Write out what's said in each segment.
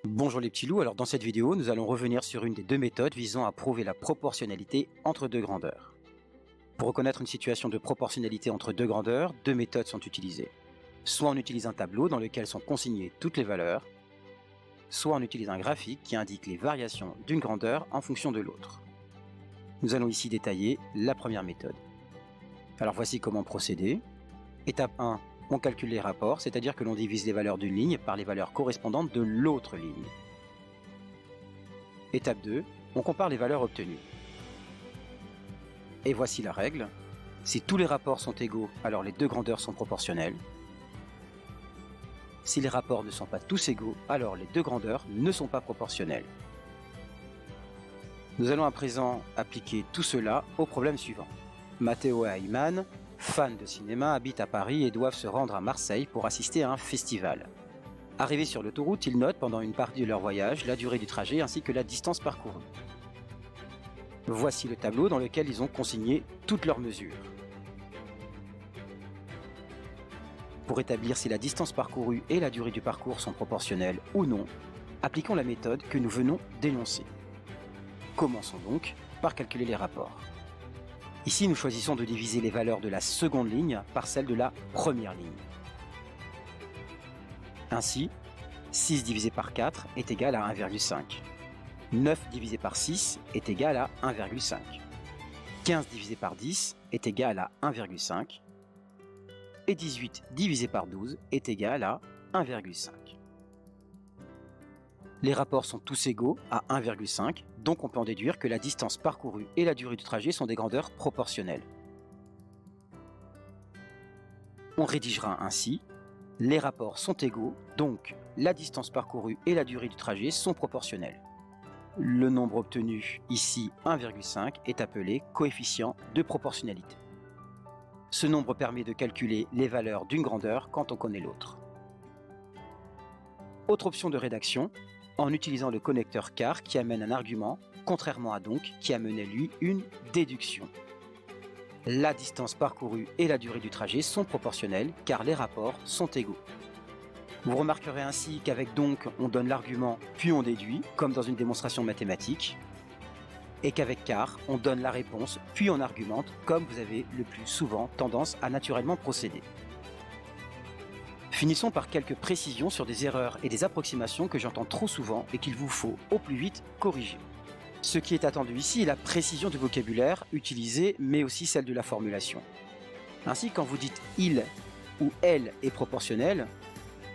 Bonjour les petits loups, alors dans cette vidéo, nous allons revenir sur une des deux méthodes visant à prouver la proportionnalité entre deux grandeurs. Pour reconnaître une situation de proportionnalité entre deux grandeurs, deux méthodes sont utilisées. Soit on utilise un tableau dans lequel sont consignées toutes les valeurs, soit on utilise un graphique qui indique les variations d'une grandeur en fonction de l'autre. Nous allons ici détailler la première méthode. Alors voici comment procéder. Étape 1. On calcule les rapports, c'est-à-dire que l'on divise les valeurs d'une ligne par les valeurs correspondantes de l'autre ligne. Étape 2. On compare les valeurs obtenues. Et voici la règle. Si tous les rapports sont égaux, alors les deux grandeurs sont proportionnelles. Si les rapports ne sont pas tous égaux, alors les deux grandeurs ne sont pas proportionnelles. Nous allons à présent appliquer tout cela au problème suivant. Matteo et Ayman, fans de cinéma, habitent à Paris et doivent se rendre à Marseille pour assister à un festival. Arrivés sur l'autoroute, ils notent pendant une partie de leur voyage la durée du trajet ainsi que la distance parcourue. Voici le tableau dans lequel ils ont consigné toutes leurs mesures. Pour établir si la distance parcourue et la durée du parcours sont proportionnelles ou non, appliquons la méthode que nous venons d'énoncer. Commençons donc par calculer les rapports. Ici, nous choisissons de diviser les valeurs de la seconde ligne par celles de la première ligne. Ainsi, 6 divisé par 4 est égal à 1,5. 9 divisé par 6 est égal à 1,5. 15 divisé par 10 est égal à 1,5. Et 18 divisé par 12 est égal à 1,5. Les rapports sont tous égaux à 1,5, donc on peut en déduire que la distance parcourue et la durée du trajet sont des grandeurs proportionnelles. On rédigera ainsi: les rapports sont égaux, donc la distance parcourue et la durée du trajet sont proportionnelles. Le nombre obtenu, ici 1,5, est appelé coefficient de proportionnalité. Ce nombre permet de calculer les valeurs d'une grandeur quand on connaît l'autre. Autre option de rédaction, en utilisant le connecteur car qui amène un argument, contrairement à donc qui amenait lui une déduction. La distance parcourue et la durée du trajet sont proportionnelles car les rapports sont égaux. Vous remarquerez ainsi qu'avec donc on donne l'argument puis on déduit, comme dans une démonstration mathématique, et qu'avec car on donne la réponse puis on argumente, comme vous avez le plus souvent tendance à naturellement procéder. Finissons par quelques précisions sur des erreurs et des approximations que j'entends trop souvent et qu'il vous faut au plus vite corriger. Ce qui est attendu ici est la précision du vocabulaire utilisé, mais aussi celle de la formulation. Ainsi, quand vous dites « il » ou « elle » est proportionnel,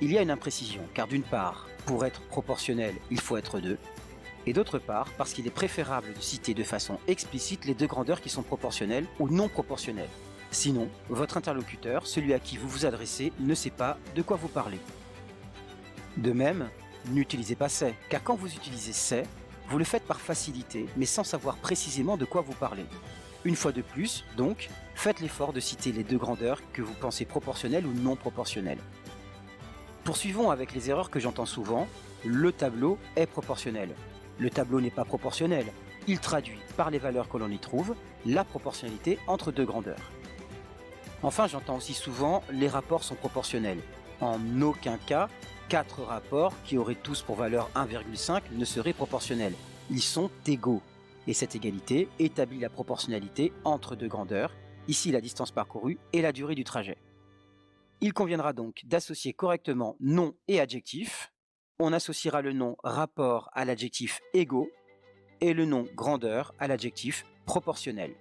il y a une imprécision, car d'une part, pour être proportionnel, il faut être deux, et d'autre part, parce qu'il est préférable de citer de façon explicite les deux grandeurs qui sont proportionnelles ou non proportionnelles. Sinon, votre interlocuteur, celui à qui vous vous adressez, ne sait pas de quoi vous parlez. De même, n'utilisez pas « c'est », car quand vous utilisez « c'est », vous le faites par facilité, mais sans savoir précisément de quoi vous parlez. Une fois de plus, donc, faites l'effort de citer les deux grandeurs que vous pensez proportionnelles ou non proportionnelles. Poursuivons avec les erreurs que j'entends souvent. Le tableau est proportionnel. Le tableau n'est pas proportionnel. Il traduit, par les valeurs que l'on y trouve, la proportionnalité entre deux grandeurs. Enfin, j'entends aussi souvent « les rapports sont proportionnels ». En aucun cas, 4 rapports qui auraient tous pour valeur 1,5 ne seraient proportionnels. Ils sont égaux. Et cette égalité établit la proportionnalité entre deux grandeurs, ici la distance parcourue et la durée du trajet. Il conviendra donc d'associer correctement nom et adjectif. On associera le nom rapport à l'adjectif égaux et le nom grandeur à l'adjectif proportionnel.